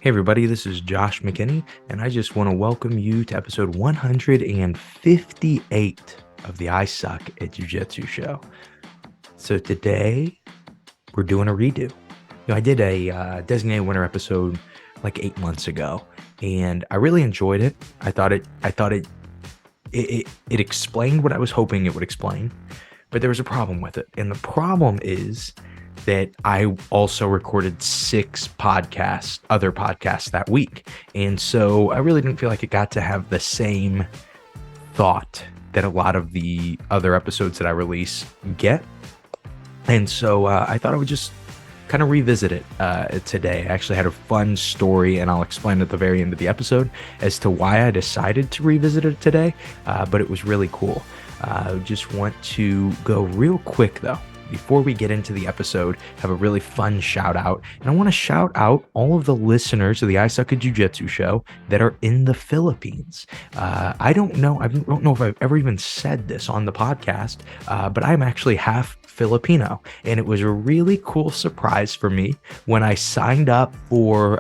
Hey everybody, this is Josh McKinney, and I just want to welcome you to episode 158 of the I Suck at Jiu-Jitsu show. So today we're doing a redo. I did a designated winner episode like 8 months ago, and I really enjoyed it. I thought it explained what I was hoping it would explain, but there was a problem with it, and the problem is that I also recorded 6 other podcasts that week. And so I really didn't feel like it got to have the same thought that a lot of the other episodes that I release get. And so I thought I would just kind of revisit it today. I actually had a fun story, and I'll explain at the very end of the episode as to why I decided to revisit it today, but it was really cool. I just want to go real quick, though. Before we get into the episode, have a really fun shout out. And I want to shout out all of the listeners of the I Suck at Jiu-Jitsu show that are in the Philippines. I don't know if I've ever even said this on the podcast, but I'm actually half Filipino. And it was a really cool surprise for me when I signed up for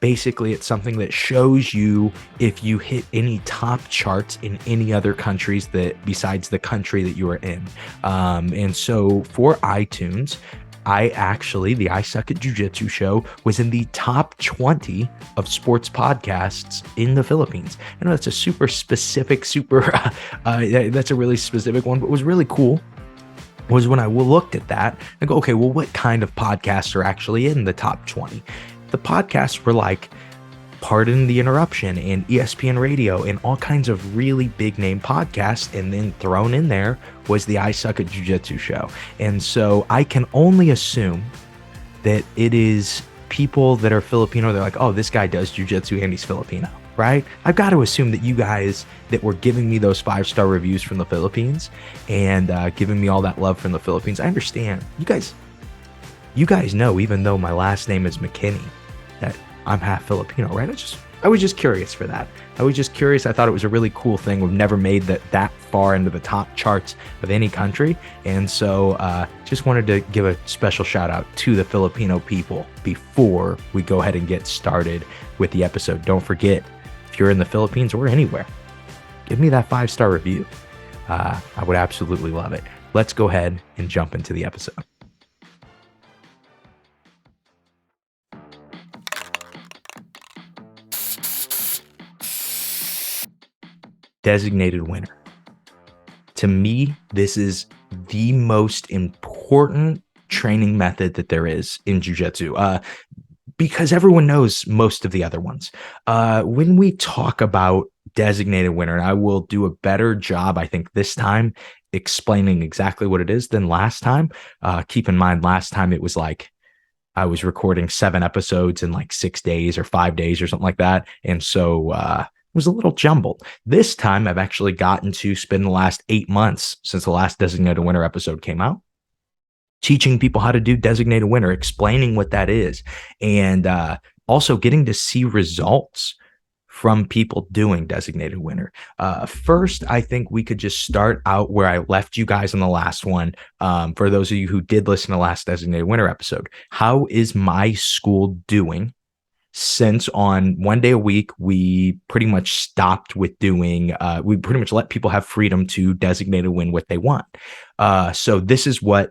basically, it's something that shows you if you hit any top charts in any other countries that besides the country that you are in. And so for iTunes, the I Suck at Jiu-Jitsu show was in the top 20 of sports podcasts in the Philippines. I know that's a super specific, that's a really specific one, but it was really cool. Was when I looked at that and go, okay, well, what kind of podcasts are actually in the top 20? The podcasts were like Pardon the Interruption and ESPN Radio and all kinds of really big name podcasts. And then thrown in there was the I Suck at Jiu-Jitsu show. And so I can only assume that it is people that are Filipino. They're like, oh, this guy does jiu-jitsu and he's Filipino, right? I've got to assume that you guys that were giving me those 5-star reviews from the Philippines and giving me all that love from the Philippines. I understand. You guys know, even though my last name is McKinney, that I'm half Filipino, right? I was just curious for that. I was just curious. I thought it was a really cool thing. We've never made that far into the top charts of any country. And so just wanted to give a special shout out to the Filipino people before we go ahead and get started with the episode. Don't forget, if you're in the Philippines or anywhere, give me that 5-star review. I would absolutely love it. Let's go ahead and jump into the episode. Designated winner. To me, this is the most important training method that there is in jiu-jitsu, because everyone knows most of the other ones. When we talk about designated winner, and I will do a better job, I think, this time explaining exactly what it is than last time. Keep in mind, last time it was like I was recording 7 episodes in like 6 days or 5 days or something like that. And so was a little jumbled. This time, I've actually gotten to spend the last 8 months since the last Designated Winner episode came out, teaching people how to do Designated Winner, explaining what that is, and also getting to see results from people doing Designated Winner. First, I think we could just start out where I left you guys on the last one. For those of you who did listen to the last Designated Winner episode, how is my school doing? Since on 1 day a week, we pretty much stopped with doing, we pretty much let people have freedom to designate and win what they want. So this is what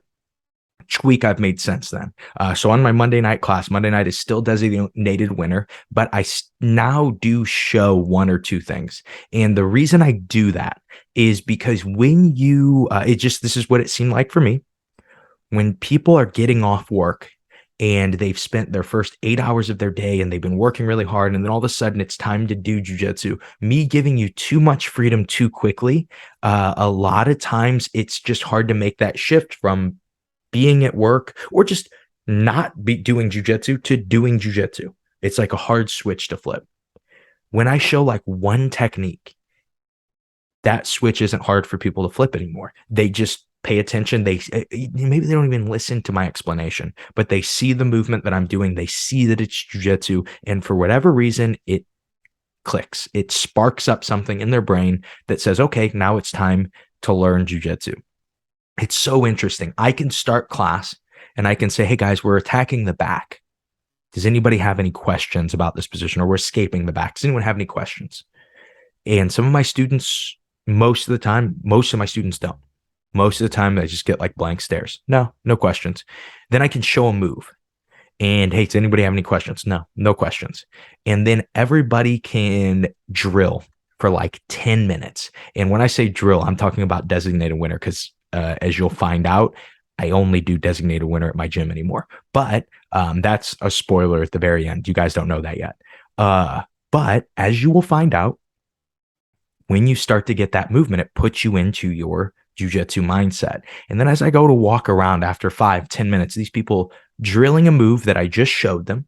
tweak I've made since then. So on my Monday night class, Monday night is still designated winner, but I now do show 1 or 2 things. And the reason I do that is because when you, this is what it seemed like for me. When people are getting off work, and they've spent their first 8 hours of their day and they've been working really hard, and then all of a sudden it's time to do jiu-jitsu. Me giving you too much freedom too quickly, a lot of times it's just hard to make that shift from being at work or just not be doing jiu-jitsu to doing jiu-jitsu. It's like a hard switch to flip. When I show like 1 technique, that switch isn't hard for people to flip anymore. They just pay attention. Maybe they don't even listen to my explanation, but they see the movement that I'm doing. They see that it's jiu-jitsu, and for whatever reason, it clicks. It sparks up something in their brain that says, okay, now it's time to learn jiu-jitsu. It's so interesting. I can start class and I can say, hey guys, we're attacking the back. Does anybody have any questions about this position? Or we're escaping the back. Does anyone have any questions? And some of my students, most of the time, most of my students don't. Most of the time, I just get like blank stares. No, no questions. Then I can show a move. And hey, does anybody have any questions? No, no questions. And then everybody can drill for like 10 minutes. And when I say drill, I'm talking about designated winner because as you'll find out, I only do designated winner at my gym anymore. But that's a spoiler at the very end. You guys don't know that yet. But as you will find out, when you start to get that movement, it puts you into your jiu-jitsu mindset. And then as I go to walk around after 5-10 minutes, these people drilling a move that I just showed them,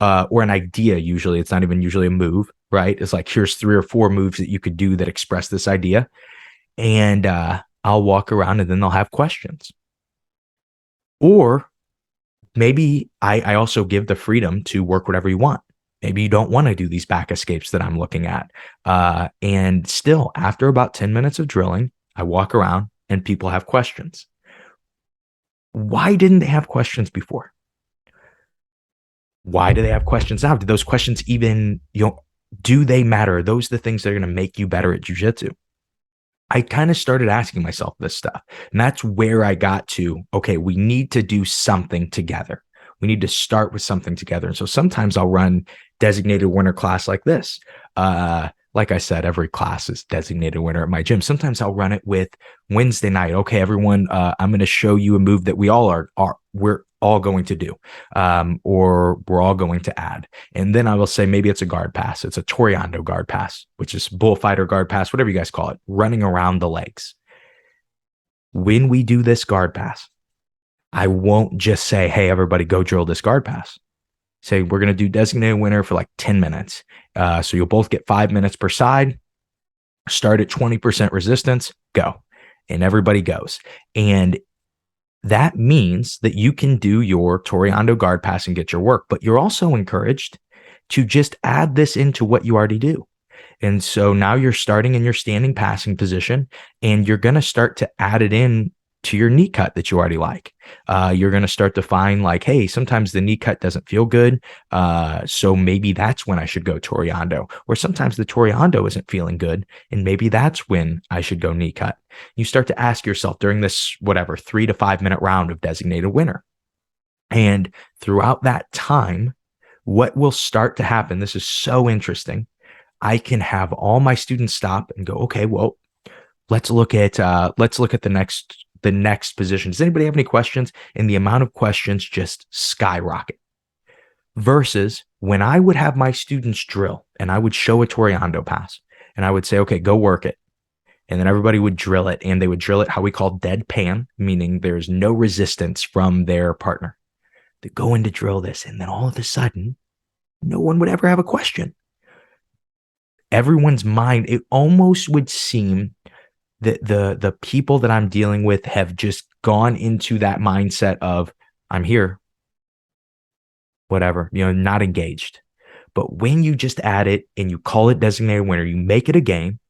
or an idea. Usually it's not even usually a move, right? It's like, here's 3 or 4 moves that you could do that express this idea. And I'll walk around and then they'll have questions. Or maybe I also give the freedom to work whatever you want. Maybe you don't want to do these back escapes that I'm looking at. And still, after about 10 minutes of drilling, I walk around and people have questions. Why didn't they have questions before? Why do they have questions now? Do those questions even, do they matter? Are those the things that are going to make you better at jiu-jitsu? I kind of started asking myself this stuff. And that's where I got to, okay, we need to do something together. We need to start with something together. And so sometimes I'll run designated winner class like this. Like I said, every class is designated winner at my gym. Sometimes I'll run it with Wednesday night. Okay, everyone, I'm going to show you a move that we're all going to do, or we're all going to add. And then I will say, maybe it's a guard pass. It's a Toriando guard pass, which is bullfighter guard pass, whatever you guys call it, running around the legs. When we do this guard pass, I won't just say, hey, everybody go drill this guard pass. Say, we're going to do designated winner for like 10 minutes. So you'll both get 5 minutes per side, start at 20% resistance, go. And everybody goes. And that means that you can do your Toriando guard pass and get your work, but you're also encouraged to just add this into what you already do. And so now you're starting in your standing passing position and you're going to start to add it in to your knee cut that you already like. You're going to start to find like, hey, sometimes the knee cut doesn't feel good. So maybe that's when I should go Toriando, or sometimes the Toriando isn't feeling good. And maybe that's when I should go knee cut. You start to ask yourself during this, 3 to 5 minute round of designated winner. And throughout that time, what will start to happen, this is so interesting. I can have all my students stop and go, okay, well, let's look at the next position. Does anybody have any questions? And the amount of questions just skyrocket. Versus when I would have my students drill and I would show a Toriando pass and I would say, okay, go work it. And then everybody would drill it, and they would drill it how we call deadpan, meaning there's no resistance from their partner. They go in to drill this, and then all of a sudden, no one would ever have a question. Everyone's mind, it almost would seem that the people that I'm dealing with have just gone into that mindset of, I'm here, whatever, not engaged. But when you just add it and you call it designated winner, you make it a game,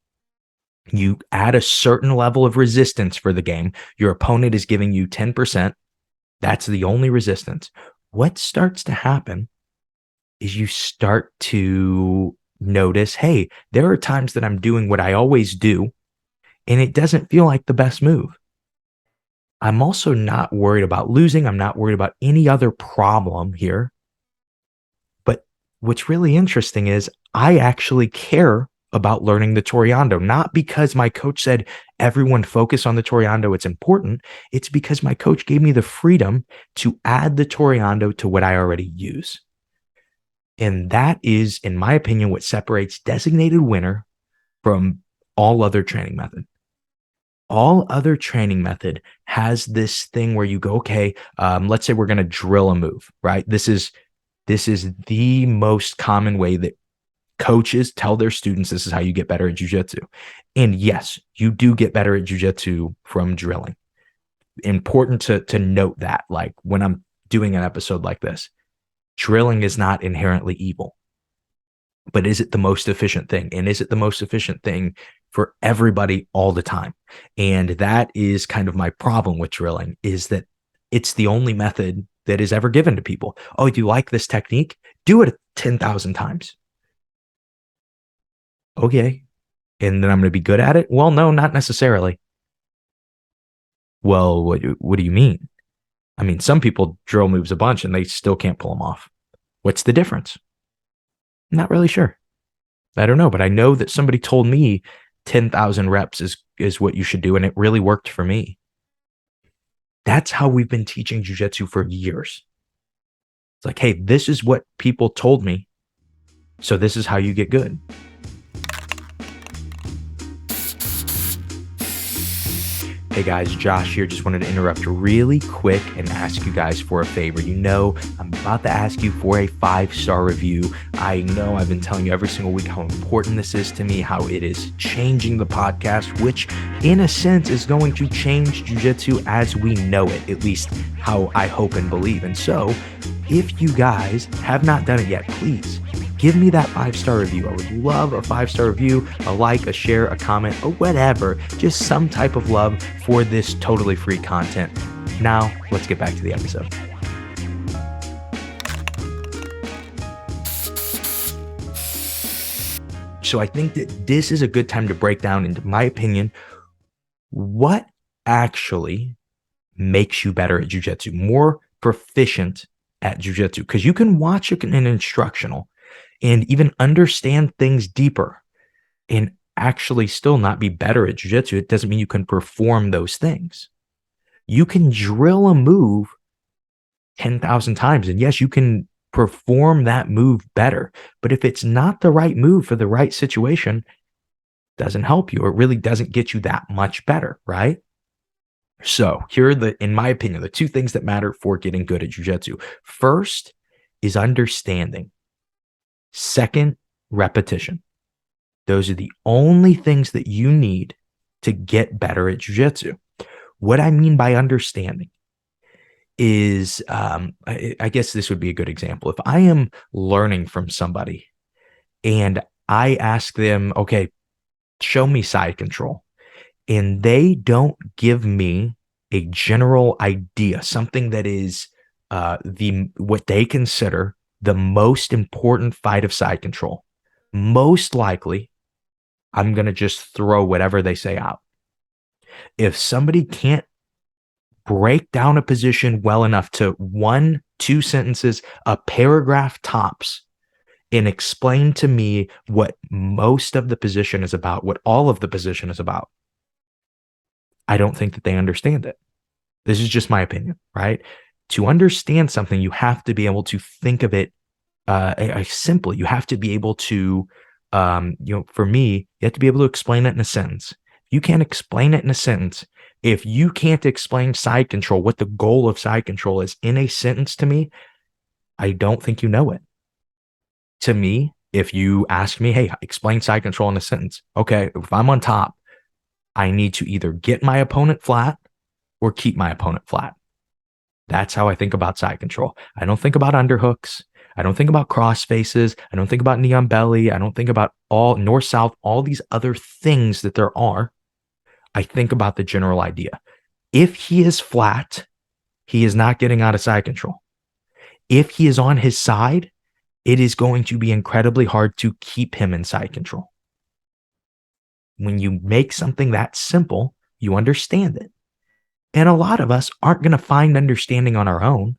you add a certain level of resistance for the game. Your opponent is giving you 10%. That's the only resistance. What starts to happen is you start to notice, hey, there are times that I'm doing what I always do, and it doesn't feel like the best move. I'm also not worried about losing. I'm not worried about any other problem here. But what's really interesting is I actually care about learning the Toriando, not because my coach said, everyone focus on the Toriando, it's important. It's because my coach gave me the freedom to add the Toriando to what I already use. And that is, in my opinion, what separates designated winner from all other training method. All other training method has this thing where you go, okay, let's say we're going to drill a move, right? This is the most common way that coaches tell their students this is how you get better at jiu-jitsu. And yes, you do get better at jiu-jitsu from drilling. Important to note that, like when I'm doing an episode like this, drilling is not inherently evil. But is it the most efficient thing? And is it the most efficient thing for everybody all the time? And that is kind of my problem with drilling, is that it's the only method that is ever given to people. Oh, do you like this technique? Do it 10,000 times. Okay. And then I'm going to be good at it? Well, no, not necessarily. Well, what do you mean? I mean, some people drill moves a bunch and they still can't pull them off. What's the difference? Not really sure. I don't know, but I know that somebody told me 10,000 reps is what you should do, and it really worked for me. That's how we've been teaching jiu-jitsu for years. It's like, hey, this is what people told me, so this is how you get good. Hey guys, Josh here. Just wanted to interrupt really quick and ask you guys for a favor. You know, I'm about to ask you for a 5-star review. I know I've been telling you every single week how important this is to me, how it is changing the podcast, which in a sense is going to change jiu-jitsu as we know it, at least how I hope and believe. And so if you guys have not done it yet, please give me that 5-star review. I would love a 5-star review, a like, a share, a comment, or whatever. Just some type of love for this totally free content. Now, let's get back to the episode. So I think that this is a good time to break down, into my opinion, what actually makes you better at jiu-jitsu, more proficient at jiu-jitsu. Because you can watch an instructional and even understand things deeper and actually still not be better at jiu-jitsu. It doesn't mean you can perform those things. You can drill a move 10,000 times, and yes, you can perform that move better. But if it's not the right move for the right situation, it doesn't help you. It really doesn't get you that much better, right? So here are in my opinion, the 2 things that matter for getting good at jiu-jitsu. First is understanding. Second, repetition. Those are the only things that you need to get better at jiu-jitsu. What I mean by understanding is, I guess this would be a good example. If I am learning from somebody and I ask them, okay, show me side control, and they don't give me a general idea, something that is what they consider the most important fight of side control, most likely I'm going to just throw whatever they say out. If somebody can't break down a position well enough to 1, 2 sentences, a paragraph tops, and explain to me what most of the position is about, what all of the position is about, I don't think that they understand it. This is just my opinion, right? To understand something, you have to be able to think of it simply. You have to be able to, for me, you have to be able to explain it in a sentence. If you can't explain it in a sentence, if you can't explain side control, what the goal of side control is in a sentence to me, I don't think you know it. To me, if you ask me, hey, explain side control in a sentence. Okay, if I'm on top, I need to either get my opponent flat or keep my opponent flat. That's how I think about side control. I don't think about underhooks. I don't think about cross faces. I don't think about knee on belly. I don't think about all north, south, all these other things that there are. I think about the general idea. If he is flat, he is not getting out of side control. If he is on his side, it is going to be incredibly hard to keep him in side control. When you make something that simple, you understand it. And a lot of us aren't going to find understanding on our own.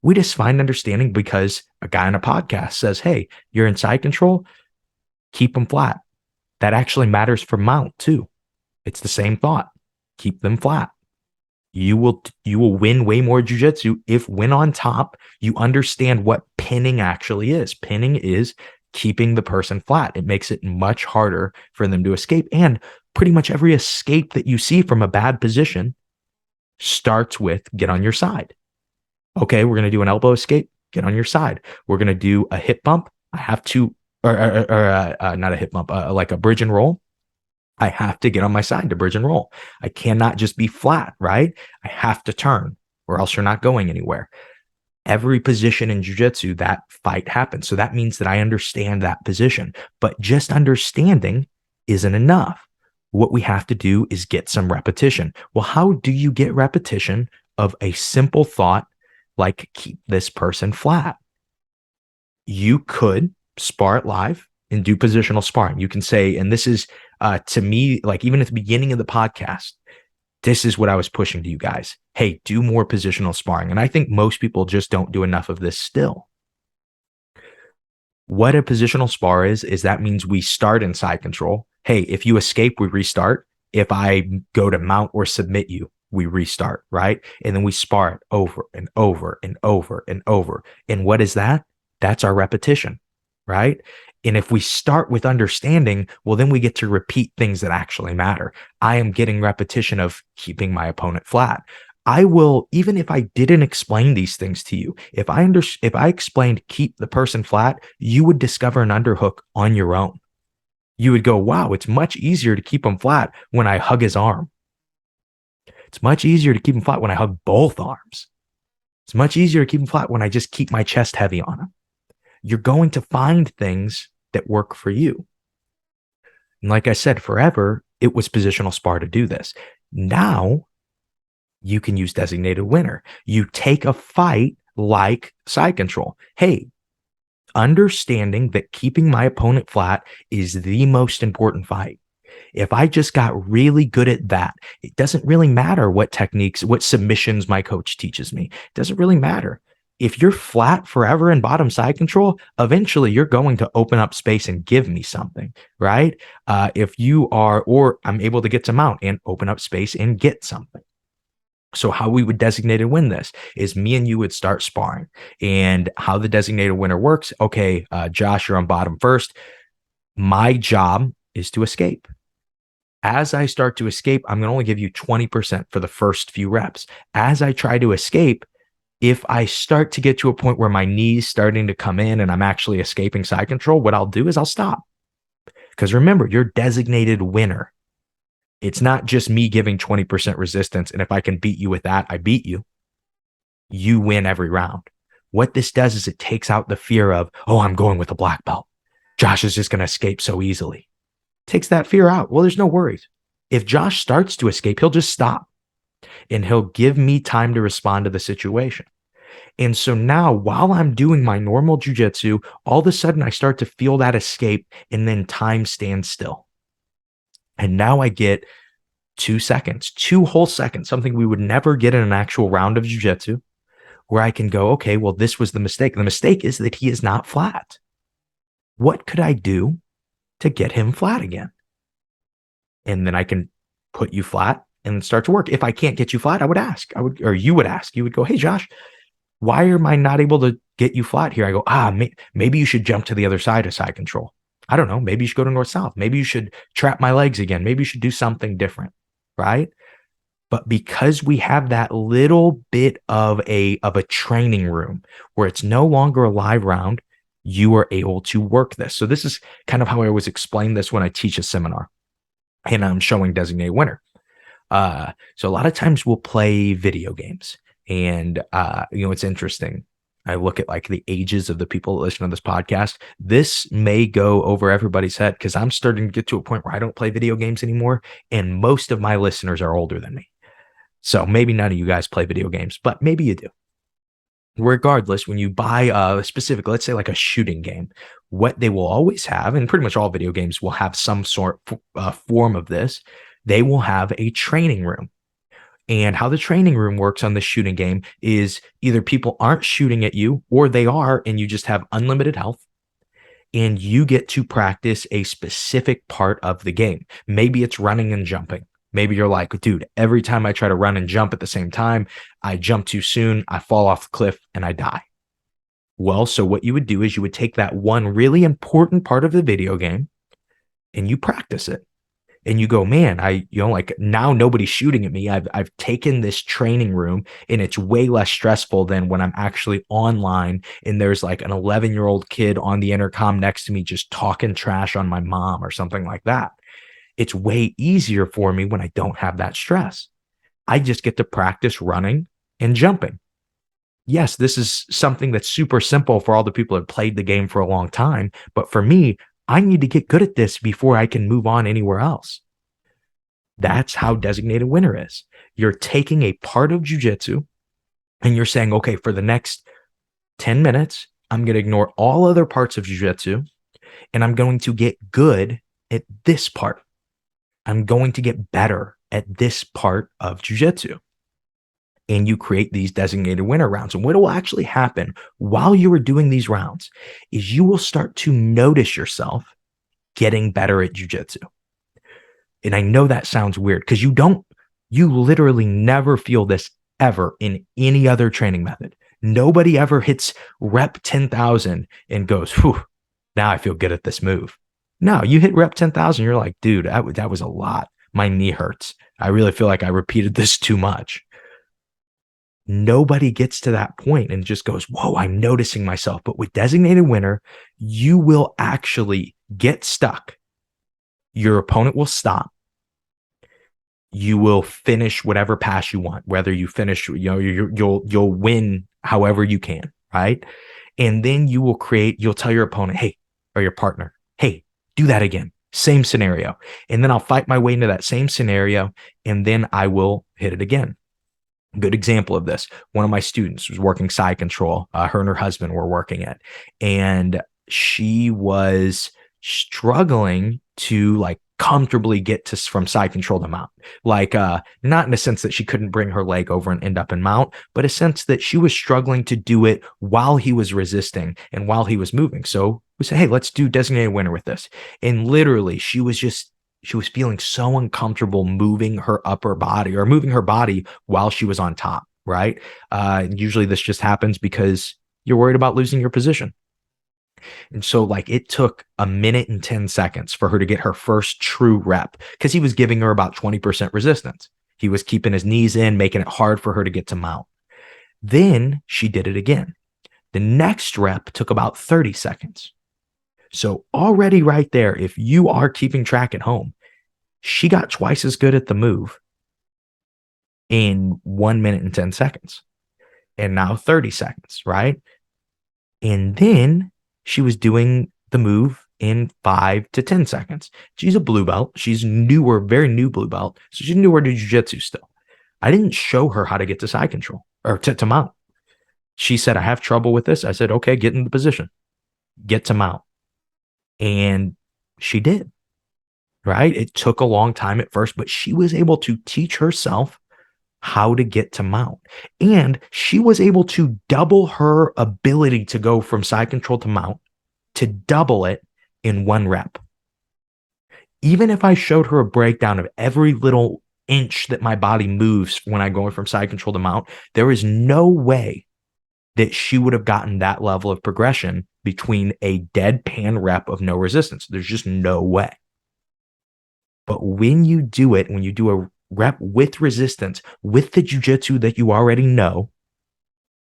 We just find understanding because a guy on a podcast says, hey, you're in side control, keep them flat. That actually matters for mount too. It's the same thought. Keep them flat. You will win way more jiu-jitsu if when on top, you understand what pinning actually is. Pinning is keeping the person flat. It makes it much harder for them to escape. And pretty much every escape that you see from a bad position starts with get on your side. Okay, we're going to do an elbow escape. Get on your side. We're going to do a hip bump. I have to, not a hip bump, like a bridge and roll. I have to get on my side to bridge and roll. I cannot just be flat, right? I have to turn or else you're not going anywhere. Every position in jiu-jitsu, that fight happens. So that means that I understand that position. But just understanding isn't enough. What we have to do is get some repetition. Well, how do you get repetition of a simple thought like keep this person flat. You could spar it live and do positional sparring. You can say, and this is to me, like even at the beginning of the podcast, this is what I was pushing to you guys. Hey, do more positional sparring. And I think most people just don't do enough of this still. What a positional spar is that means we start in side control. Hey, if you escape, we restart. If I go to mount or submit you, we restart, right? And then we spar it over and over and over and over. And what is that? That's our repetition, right? And if we start with understanding, well, then we get to repeat things that actually matter. I am getting repetition of keeping my opponent flat. I will, even if I didn't explain these things to you, if I explained keep the person flat, you would discover an underhook on your own. You would go, wow, it's much easier to keep him flat when I hug his arm. It's much easier to keep him flat when I hug both arms. It's much easier to keep him flat when I just keep my chest heavy on him. You're going to find things that work for you. And like I said, forever, it was positional spar to do this. Now, you can use designated winner. You take a fight like side control. Hey, understanding that keeping my opponent flat is the most important fight. If I just got really good at that, it doesn't really matter what techniques, what submissions my coach teaches me. It doesn't really matter. If you're flat forever in bottom side control, eventually you're going to open up space and give me something, right? If you are, or I'm able to get to mount and open up space and get something. So how we would designated win this is me and you would start sparring. And how the designated winner works, okay, Josh, you're on bottom first. My job is to escape. As I start to escape, I'm going to only give you 20% for the first few reps. As I try to escape, if I start to get to a point where my knee's starting to come in and I'm actually escaping side control, what I'll do is I'll stop. Because remember, you're designated winner. It's not just me giving 20% resistance. And if I can beat you with that, I beat you. You win every round. What this does is it takes out the fear of, oh, I'm going with a black belt. Josh is just going to escape so easily. Takes that fear out. Well, there's no worries. If Josh starts to escape, he'll just stop and he'll give me time to respond to the situation. And so now while I'm doing my normal jiu-jitsu, all of a sudden I start to feel that escape and then time stands still. And now I get 2 seconds, 2 whole seconds, something we would never get in an actual round of jiu-jitsu, where I can go, okay, well, this was the mistake. The mistake is that he is not flat. What could I do to get him flat again? And then I can put you flat and start to work. If I can't get you flat, I would ask, or you would ask, you would go, hey, Josh, why am I not able to get you flat here? I go, maybe you should jump to the other side of side control. I don't know. Maybe you should go to north-south. Maybe you should trap my legs again. Maybe you should do something different, right? But because we have that little bit of a training room where it's no longer a live round, you are able to work this. So this is kind of how I always explain this when I teach a seminar and I'm showing designated winner. So a lot of times we'll play video games and, it's interesting. I look at like the ages of the people that listen to this podcast. This may go over everybody's head because I'm starting to get to a point where I don't play video games anymore. And most of my listeners are older than me. So maybe none of you guys play video games, but maybe you do. Regardless, when you buy a specific, let's say like a shooting game, what they will always have, and pretty much all video games will have some sort form of this, they will have a training room. And how the training room works on the shooting game is either people aren't shooting at you or they are, and you just have unlimited health and you get to practice a specific part of the game. Maybe it's running and jumping. Maybe you're like, dude, every time I try to run and jump at the same time, I jump too soon, I fall off the cliff and I die. Well, so what you would do is you would take that one really important part of the video game and you practice it. And you go, man, like now nobody's shooting at me. I've taken this training room and it's way less stressful than when I'm actually online and there's like an 11-year-old kid on the intercom next to me just talking trash on my mom or something like that. It's way easier for me when I don't have that stress. I just get to practice running and jumping. Yes, this is something that's super simple for all the people that have played the game for a long time. But for me, I need to get good at this before I can move on anywhere else. That's how designated winner is. You're taking a part of jiu-jitsu And you're saying, okay, for the next 10 minutes, I'm going to ignore all other parts of jiu-jitsu and I'm going to get good at this part. I'm going to get better at this part of jiu-jitsu. And you create these designated winner rounds. And what will actually happen while you are doing these rounds is you will start to notice yourself getting better at jiu-jitsu. And I know that sounds weird because you literally never feel this ever in any other training method. Nobody ever hits rep 10,000 and goes, whew, now I feel good at this move. No, you hit rep 10,000. You're like, dude, that was a lot. My knee hurts. I really feel like I repeated this too much. Nobody gets to that point and just goes, whoa, I'm noticing myself. But with designated winner, you will actually get stuck. Your opponent will stop. You will finish whatever pass you want, whether you finish, you'll win however you can, right? And then you'll tell your opponent, hey, or your partner, hey, do that again. Same scenario. And then I'll fight my way into that same scenario, and then I will hit it again. Good example of this. One of my students was working side control. Her and her husband were working it, and she was struggling to like comfortably get to from side control to mount. Like not in a sense that she couldn't bring her leg over and end up in mount, but a sense that she was struggling to do it while he was resisting and while he was moving. So we said, hey, let's do designated winner with this. And literally she was feeling so uncomfortable moving her upper body or moving her body while she was on top, right? Usually this just happens because you're worried about losing your position. And so like it took a minute and 10 seconds for her to get her first true rep because he was giving her about 20% resistance. He was keeping his knees in, making it hard for her to get to mount. Then she did it again. The next rep took about 30 seconds. So already right there, if you are keeping track at home, she got twice as good at the move in 1 minute and 10 seconds. And now 30 seconds, right? And then she was doing the move in 5 to 10 seconds. She's a blue belt. She's newer, very new blue belt. So she's newer to jiu-jitsu still. I didn't show her how to get to side control or to mount. She said, I have trouble with this. I said, okay, get in the position. Get to mount. And she did, right? It took a long time at first, but she was able to teach herself how to get to mount. And she was able to double her ability to go from side control to mount, to double it in 1 rep. Even if I showed her a breakdown of every little inch that my body moves when I go from side control to mount, there is no way that she would have gotten that level of progression between a deadpan rep of no resistance. There's just no way. But when you do it, when you do a rep with resistance, with the jiu-jitsu that you already know,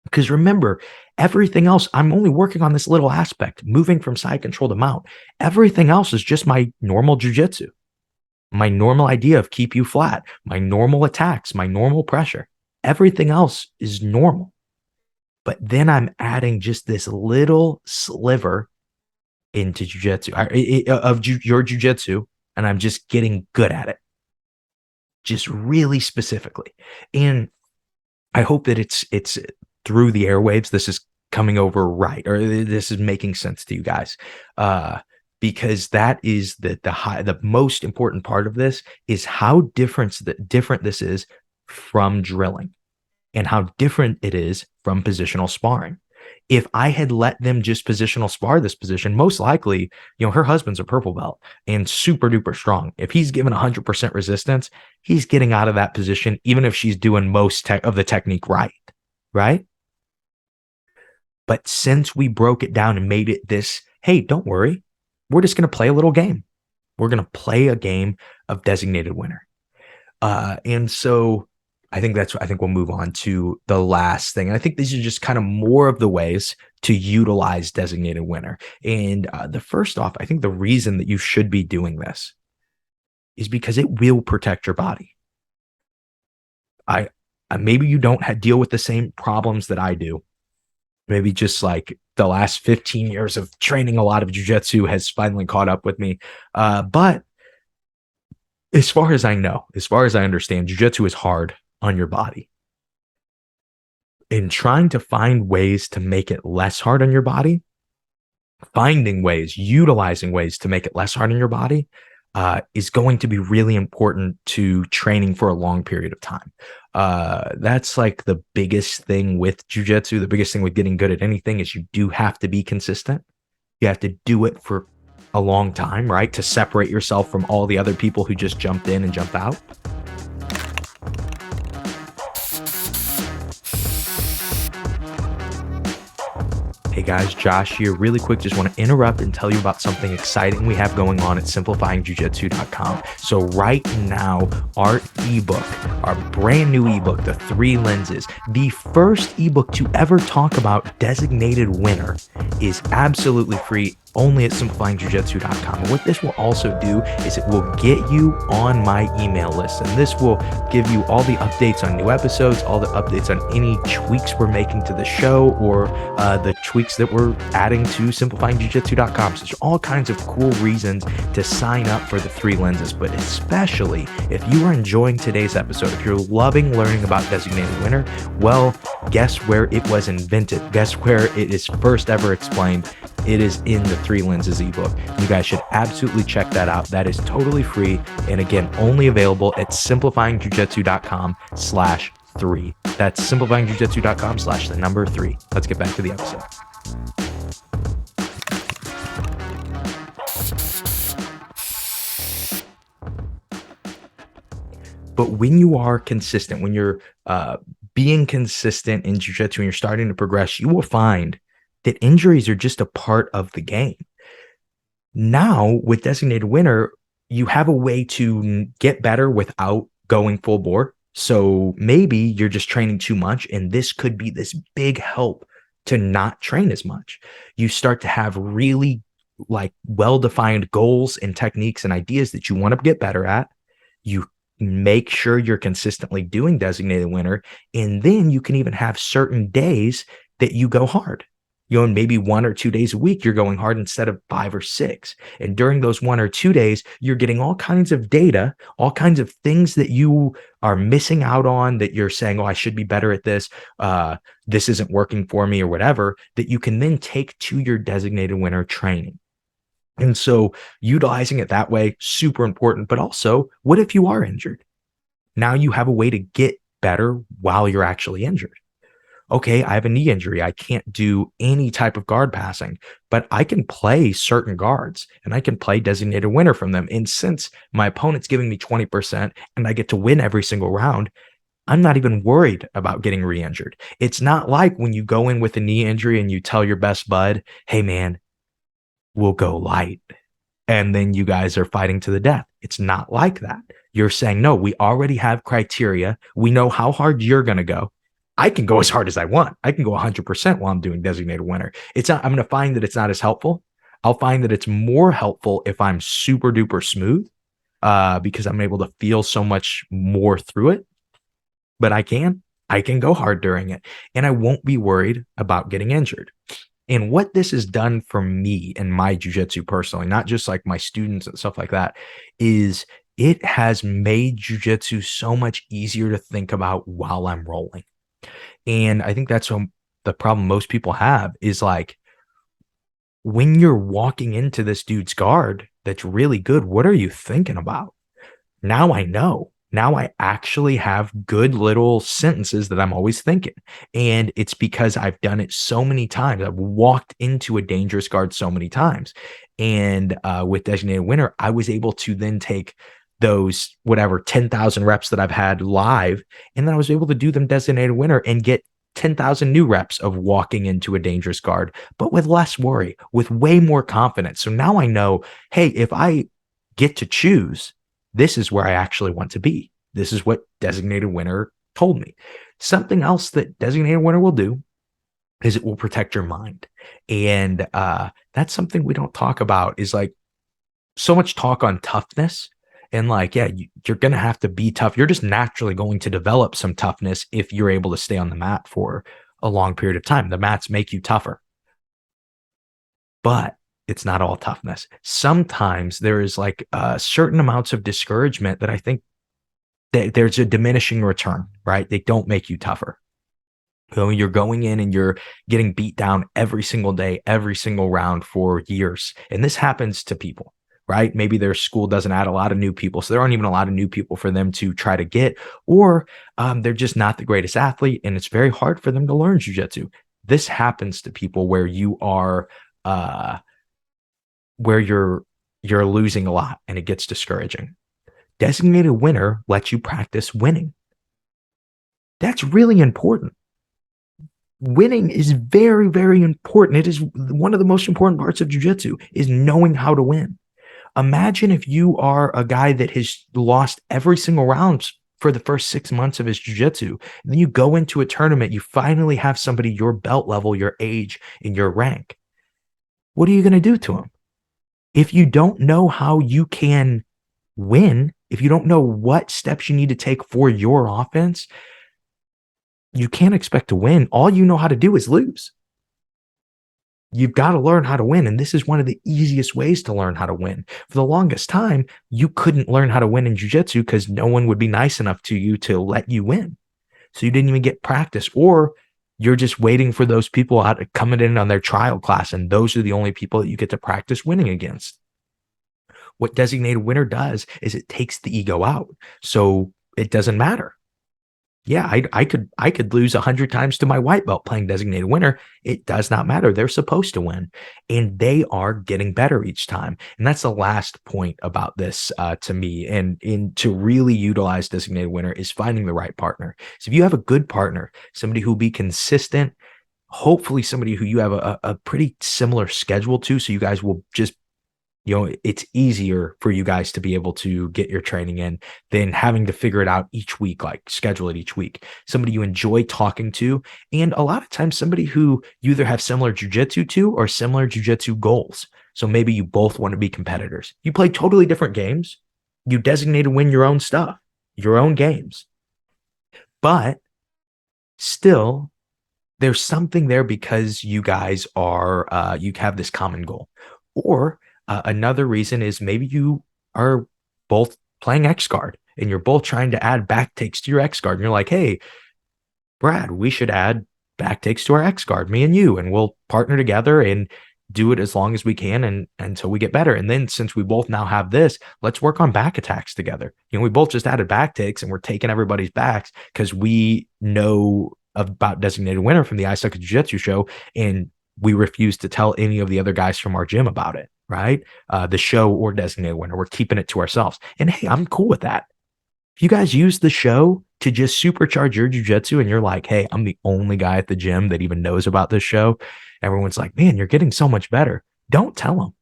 because remember, everything else, I'm only working on this little aspect, moving from side control to mount. Everything else is just my normal jiu-jitsu, my normal idea of keep you flat, my normal attacks, my normal pressure. Everything else is normal. But then I'm adding just this little sliver into jiu-jitsu, your jiu-jitsu, and I'm just getting good at it, just really specifically. And I hope that it's through the airwaves, this is coming over right, or this is making sense to you guys, because that is the most important part of this is how different this is from drilling, and how different it is from positional sparring. If I had let them just positional spar this position, most likely, her husband's a purple belt and super duper strong. If he's given 100% resistance, he's getting out of that position, even if she's doing most of the technique right? But since we broke it down and made it this, hey, don't worry, we're just going to play a little game. We're going to play a game of designated winner. And so I think we'll move on to the last thing. And I think these are just kind of more of the ways to utilize designated winner. And the first off, I think the reason that you should be doing this is because it will protect your body. Maybe you don't deal with the same problems that I do. Maybe just like the last 15 years of training a lot of jiu-jitsu has finally caught up with me. But as far as I know, as far as I understand, jiu-jitsu is hard on your body. in trying to find ways to make it less hard on your body, finding ways, utilizing ways to make it less hard on your body is going to be really important to training for a long period of time. That's like the biggest thing with jujitsu. The biggest thing with getting good at anything is you do have to be consistent. You have to do it for a long time, right? To separate yourself from all the other people who just jumped in and jumped out. Hey guys, Josh here. Really quick, just want to interrupt and tell you about something exciting we have going on at simplifyingjujitsu.com. So right now, our ebook, our brand new ebook, The 3 Lenses, the first ebook to ever talk about designated winner, is absolutely free only at simplifyingjujitsu.com. And what this will also do is it will get you on my email list. And this will give you all the updates on new episodes, all the updates on any tweaks we're making to the show, or the tweaks that we're adding to simplifyingjujitsu.com. So there's all kinds of cool reasons to sign up for the 3 lenses, but especially if you are enjoying today's episode, if you're loving learning about designated winner, well, guess where it was invented? Guess where it is first ever explained? It is in the 3 lenses ebook. You guys should absolutely check that out. That is totally free. And again, only available at simplifyingjujitsu.com/3. That's simplifyingjujitsu.com/3. Let's get back to the episode. But when you are consistent, when you're being consistent in jiu-jitsu and you're starting to progress, you will find that injuries are just a part of the game. Now, with designated winner, you have a way to get better without going full bore. So maybe you're just training too much, and this could be this big help to not train as much. You start to have really like well-defined goals and techniques and ideas that you want to get better at. You make sure you're consistently doing designated winner, and then you can even have certain days that you go hard. You know, and maybe 1 or 2 days a week, you're going hard instead of 5 or 6. And during those 1 or 2 days, you're getting all kinds of data, all kinds of things that you are missing out on, that you're saying, oh, I should be better at this. This isn't working for me or whatever, that you can then take to your designated winner training. And so utilizing it that way, super important. But also, what if you are injured? Now you have a way to get better while you're actually injured. Okay, I have a knee injury. I can't do any type of guard passing, but I can play certain guards and I can play designated winner from them. And since my opponent's giving me 20% and I get to win every single round, I'm not even worried about getting re-injured. It's not like when you go in with a knee injury and you tell your best bud, hey man, we'll go light. And then you guys are fighting to the death. It's not like that. You're saying, no, we already have criteria. We know how hard you're going to go. I can go as hard as I want. I can go 100% while I'm doing designated winner. It's not, I'm going to find that it's not as helpful. I'll find that it's more helpful if I'm super duper smooth because I'm able to feel so much more through it. But I can go hard during it, and I won't be worried about getting injured. And what this has done for me and my jiu-jitsu personally, not just like my students and stuff like that, is it has made jiu-jitsu so much easier to think about while I'm rolling. And I think that's the problem most people have is like, when you're walking into this dude's guard that's really good, what are you thinking about? Now I know. Now I actually have good little sentences that I'm always thinking. And it's because I've done it so many times. I've walked into a dangerous guard so many times. And with designated winner, I was able to then take those whatever 10,000 reps that I've had live, and then I was able to do them designated winner and get 10,000 new reps of walking into a dangerous guard, but with less worry, with way more confidence. So now I know, hey, if I get to choose, this is where I actually want to be. This is what designated winner told me. Something else that designated winner will do is it will protect your mind. And that's something we don't talk about, is like so much talk on toughness. And like, yeah, you're going to have to be tough. You're just naturally going to develop some toughness if you're able to stay on the mat for a long period of time. The mats make you tougher. But it's not all toughness. Sometimes there is like certain amounts of discouragement that I think that there's a diminishing return, right? They don't make you tougher. You're going in and you're getting beat down every single day, every single round for years. And this happens to people, right? Maybe their school doesn't add a lot of new people. So there aren't even a lot of new people for them to try to get, or they're just not the greatest athlete. And it's very hard for them to learn jujitsu. This happens to people where you are, where you're losing a lot and it gets discouraging. Designated winner lets you practice winning. That's really important. Winning is very, very important. It is one of the most important parts of jiu-jitsu is knowing how to win. Imagine if you are a guy that has lost every single round for the first 6 months of his jiu-jitsu. And then you go into a tournament, you finally have somebody your belt level, your age, and your rank. What are you going to do to him? If you don't know how you can win, if you don't know what steps you need to take for your offense, you can't expect to win. All you know how to do is lose. You've got to learn how to win. And this is one of the easiest ways to learn how to win. For the longest time, you couldn't learn how to win in jiu-jitsu because no one would be nice enough to you to let you win. So you didn't even get practice, or you're just waiting for those people out coming in on their trial class. And those are the only people that you get to practice winning against. What designated winner does is it takes the ego out. So it doesn't matter. Yeah, I could lose 100 times to my white belt playing designated winner. It does not matter. They're supposed to win, and they are getting better each time. And that's the last point about this to me. And to really utilize designated winner is finding the right partner. So if you have a good partner, somebody who will be consistent, hopefully somebody who you have a pretty similar schedule to, so you guys will just, it's easier for you guys to be able to get your training in than having to figure it out each week, like schedule it each week. Somebody you enjoy talking to, and a lot of times somebody who you either have similar jujitsu to or similar jujitsu goals. So maybe you both want to be competitors. You play totally different games. You designate to win your own stuff, your own games. But still, there's something there because you guys are, you have this common goal. Or another reason is maybe you are both playing X guard and you're both trying to add back takes to your X guard. And you're like, hey, Brad, we should add back takes to our X guard, me and you, and we'll partner together and do it as long as we can and until we get better. And then since we both now have this, let's work on back attacks together. We both just added back takes and we're taking everybody's backs because we know about designated winner from the I Suck at Jiu-Jitsu show, and we refuse to tell any of the other guys from our gym about it, right? The show or designated winner. We're keeping it to ourselves. And hey, I'm cool with that. If you guys use the show to just supercharge your jiu-jitsu and you're like, hey, I'm the only guy at the gym that even knows about this show, everyone's like, man, you're getting so much better. Don't tell them.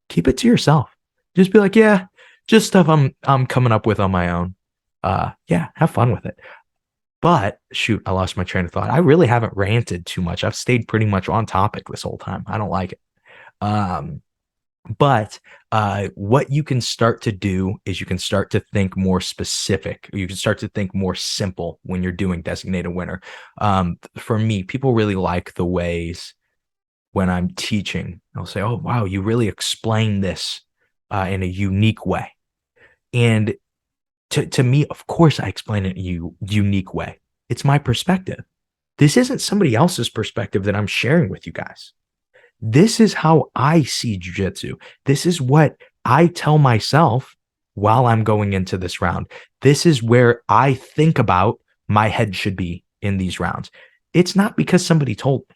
Keep it to yourself. Just be like, yeah, just stuff I'm coming up with on my own. Yeah, have fun with it. But shoot, I lost my train of thought. I really haven't ranted too much. I've stayed pretty much on topic this whole time. I don't like it. But what you can start to do is you can start to think more specific. You can start to think more simple when you're doing designated winner. For me, people really like the ways when I'm teaching, they'll say, oh, wow, you really explain this in a unique way. And to me, of course, I explain it in a unique way. It's my perspective. This isn't somebody else's perspective that I'm sharing with you guys. This is how I see jiu-jitsu. This is what I tell myself while I'm going into this round. This is where I think about my head should be in these rounds. It's not because somebody told me.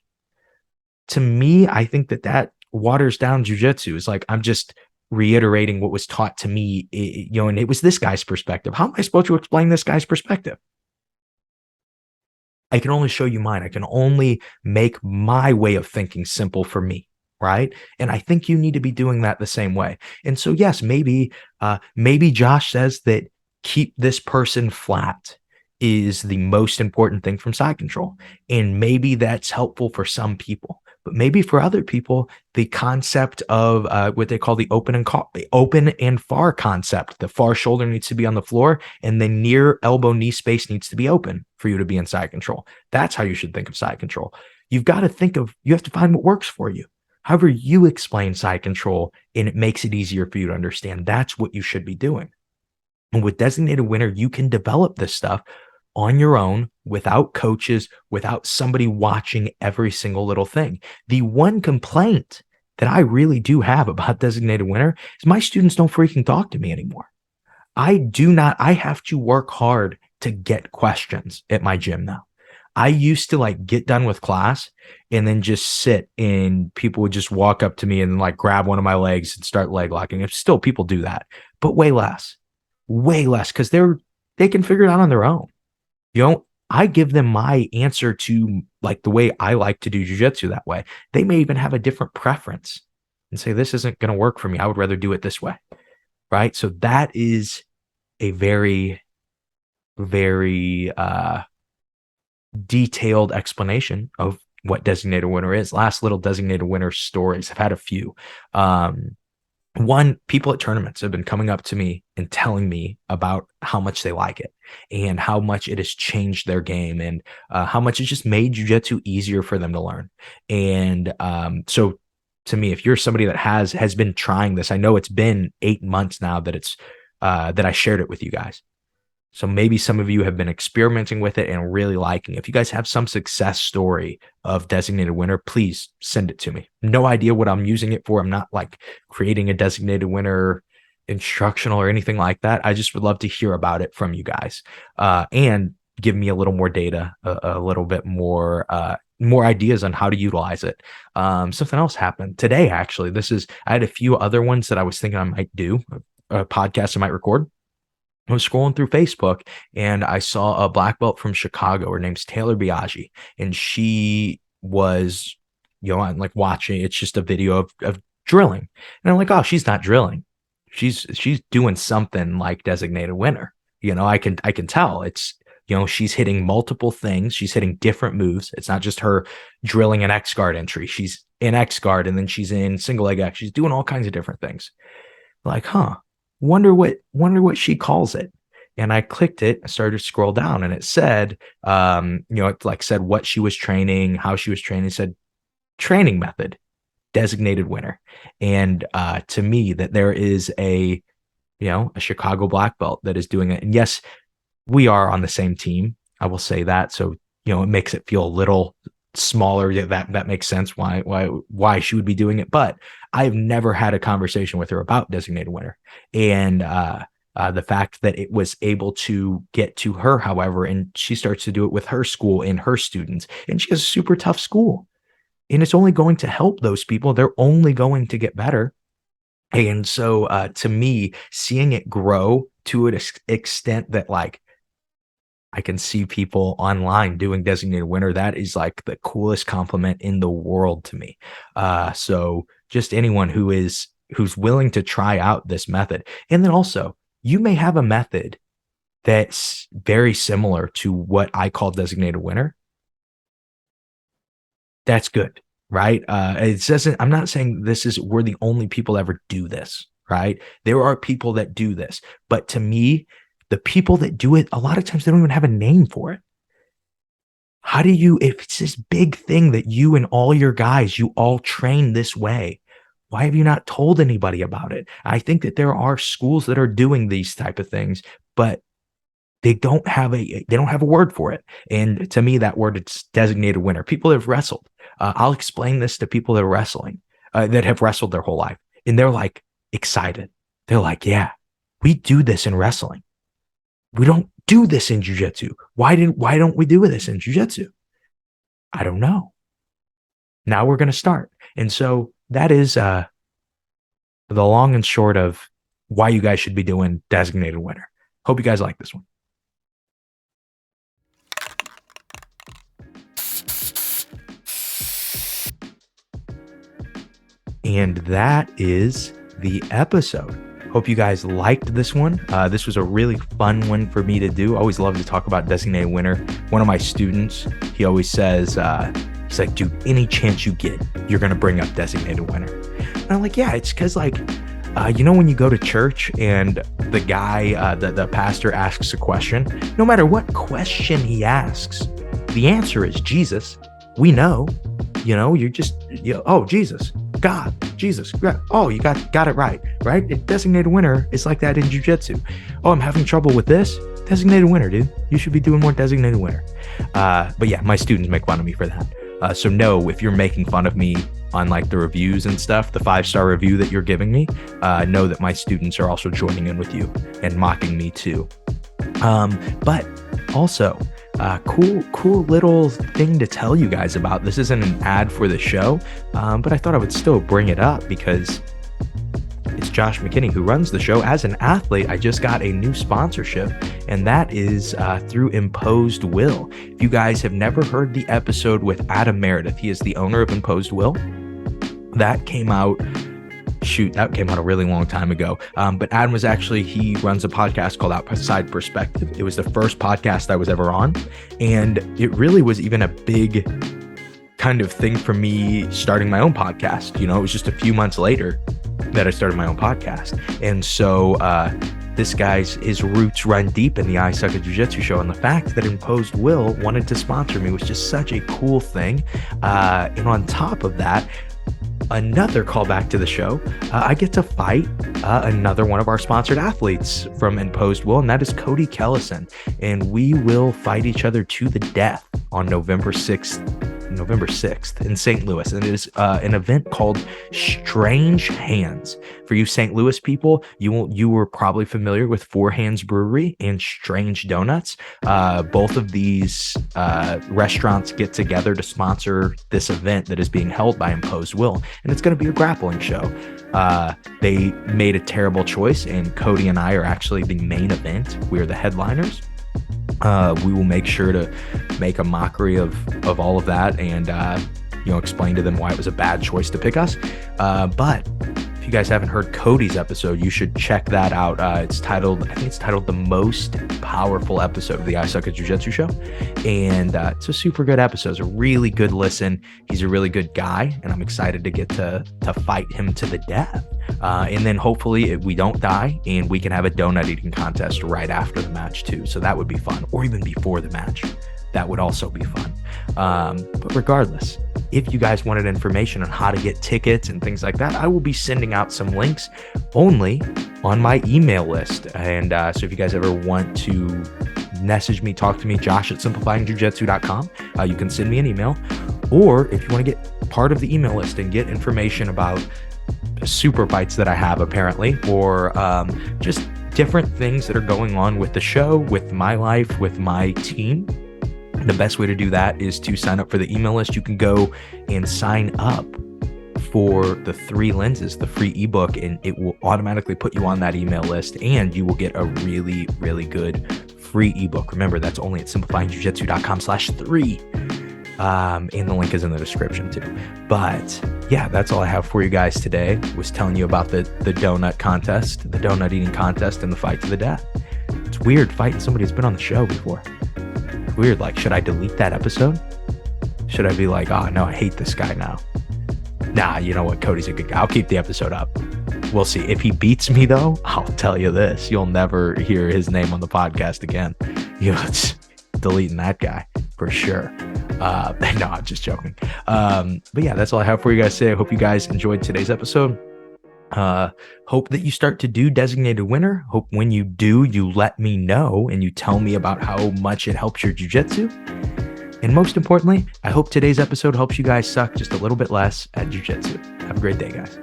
To me, I think that waters down jiu-jitsu. It's like I'm just reiterating what was taught to me, and it was this guy's perspective. How am I supposed to explain this guy's perspective? I can only show you mine. I can only make my way of thinking simple for me, right? And I think you need to be doing that the same way. And so, yes, maybe Josh says that keep this person flat is the most important thing from side control. And maybe that's helpful for some people. But maybe for other people, the concept of what they call the open and far concept, the far shoulder needs to be on the floor and the near elbow knee space needs to be open for you to be in side control. That's how you should think of side control. You have to find what works for you. However you explain side control and it makes it easier for you to understand, that's what you should be doing. And with designated winner, you can develop this stuff on your own, without coaches, without somebody watching every single little thing. The one complaint that I really do have about Designated Winner is my students don't freaking talk to me anymore. I have to work hard to get questions at my gym now. I used to like get done with class and then just sit and people would just walk up to me and like grab one of my legs and start leg locking. If still people do that, but way less because they can figure it out on their own. I give them my answer to like the way I like to do jiu-jitsu that way. They may even have a different preference and say, this isn't going to work for me. I would rather do it this way. Right. So that is a very, very, detailed explanation of what Designated Winner is. Last little Designated Winner stories. I've had a few. One, people at tournaments have been coming up to me and telling me about how much they like it and how much it has changed their game and how much it just made jiu-jitsu easier for them to learn. And so to me, if you're somebody that has been trying this, I know it's been 8 months now that it's that I shared it with you guys. So maybe some of you have been experimenting with it and really liking it. If you guys have some success story of Designated Winner, please send it to me. No idea what I'm using it for. I'm not like creating a Designated Winner instructional or anything like that. I just would love to hear about it from you guys and give me a little more data, a little bit more ideas on how to utilize it. Something else happened today, actually. I had a few other ones that I was thinking I might do, a podcast I might record. I was scrolling through Facebook and I saw a black belt from Chicago. Her name's Taylor Biaggi, and she was, I'm like watching. It's just a video of drilling, and I'm like, oh, she's not drilling. She's doing something like Designated Winner. I can tell it's, she's hitting multiple things. She's hitting different moves. It's not just her drilling an X guard entry. She's in X guard and then she's in single leg X. She's doing all kinds of different things. Like, wonder what she calls it. And I clicked it, I started to scroll down, and it said, it like said what she was training, how she was training. It said training method, Designated Winner. And to me, that there is a Chicago black belt that is doing it. And yes, we are on the same team. I will say that. So, it makes it feel a little smaller. Yeah, that makes sense why she would be doing it. But I've never had a conversation with her about Designated Winner. And the fact that it was able to get to her, however, and she starts to do it with her school and her students, and she has a super tough school, and it's only going to help those people. They're only going to get better. And so to me, seeing it grow to an extent that like I can see people online doing Designated Winner, that is like the coolest compliment in the world to me. So just anyone who's willing to try out this method. And then also, you may have a method that's very similar to what I call Designated Winner. That's good, right? I'm not saying we're the only people ever do this, right? There are people that do this, but to me, the people that do it, a lot of times they don't even have a name for it. If it's this big thing that you and all your guys, you all train this way, why have you not told anybody about it? I think that there are schools that are doing these type of things, but they don't have a word for it. And to me, that word, it's Designated Winner. People that have wrestled. I'll explain this to people that are wrestling, that have wrestled their whole life. And they're like excited. They're like, yeah, we do this in wrestling. We don't do this in jiu-jitsu. Why don't we do this in jiu-jitsu? I don't know. Now we're going to start. And so that is the long and short of why you guys should be doing Designated Winner. Hope you guys like this one. And that is the episode. Hope you guys liked this one. This was a really fun one for me to do. I always love to talk about Designated Winner. One of my students, he always says, he's like, dude, any chance you get, you're going to bring up Designated Winner. And I'm like, yeah, it's because like, when you go to church and the guy, the pastor asks a question, no matter what question he asks, the answer is Jesus. We know, you're just, oh, Jesus. God, Jesus, oh, you got it right? Designated Winner is like that in jiu-jitsu. Oh, I'm having trouble with this. Designated winner, dude. You should be doing more designated winner. But yeah, my students make fun of me for that. So no, if you're making fun of me on like the reviews and stuff, the 5-star review that you're giving me, know that my students are also joining in with you and mocking me too. But also, cool little thing to tell you guys about. This isn't an ad for the show, but I thought I would still bring it up because it's Josh McKinney who runs the show. As an athlete, I just got a new sponsorship, and that is through Imposed Will. If you guys have never heard the episode with Adam Meredith, he is the owner of Imposed Will. That came out a really long time ago. But Adam he runs a podcast called Outside Perspective. It was the first podcast I was ever on. And it really was even a big kind of thing for me starting my own podcast. You know, it was just a few months later that I started my own podcast. And so this his roots run deep in the I Suck at Jiu-Jitsu show. And the fact that Imposed Will wanted to sponsor me was just such a cool thing. And on top of that, another callback to the show, I get to fight another one of our sponsored athletes from Imposed Will, and that is Cody Kellison. And we will fight each other to the death on November 6th in St. Louis. And it is an event called Strange Hands. For you St. Louis people, you were probably familiar with Four Hands Brewery and Strange Donuts. Both of these restaurants get together to sponsor this event that is being held by Imposed Will, and it's going to be a grappling show. They made a terrible choice, and Cody and I are actually the main event. We're the headliners. We will make sure to make a mockery of all of that and explain to them why it was a bad choice to pick us. But if you guys haven't heard Cody's episode, you should check that out. I think it's titled The Most Powerful Episode of the I Suck at Jiu-Jitsu show. And it's a super good episode. It's a really good listen. He's a really good guy, and I'm excited to get to fight him to the death. And then hopefully we don't die and we can have a donut eating contest right after the match too. So that would be fun, or even before the match. That would also be fun. But regardless, if you guys wanted information on how to get tickets and things like that, I will be sending out some links only on my email list. And so if you guys ever want to message me, talk to me, josh@simplifyingjujitsu.com, you can send me an email. Or if you want to get part of the email list and get information about super fights that I have apparently, or just different things that are going on with the show, with my life, with my team, the best way to do that is to sign up for the email list. You can go and sign up for the 3 lenses, the free ebook, and it will automatically put you on that email list, and you will get a really, really good free ebook. Remember, that's only at simplifyingjujitsu.com/3. And the link is in the description too. But yeah, that's all I have for you guys today. Was telling you about the donut contest, the donut eating contest, and the fight to the death. It's weird fighting somebody that's been on the show before. It's weird. Like, should I delete that episode? Should I be like, oh no, I hate this guy now? Nah, you know what? Cody's a good guy. I'll keep the episode up. We'll see. If he beats me though, I'll tell you this. You'll never hear his name on the podcast again. It's deleting that guy for sure. No, I'm just joking. But yeah, that's all I have for you guys today. I hope you guys enjoyed today's episode. Hope that you start to do designated winner. Hope when you do, you let me know and you tell me about how much it helps your jiu-jitsu. And most importantly, I hope today's episode helps you guys suck just a little bit less at jiu-jitsu. Have a great day, guys.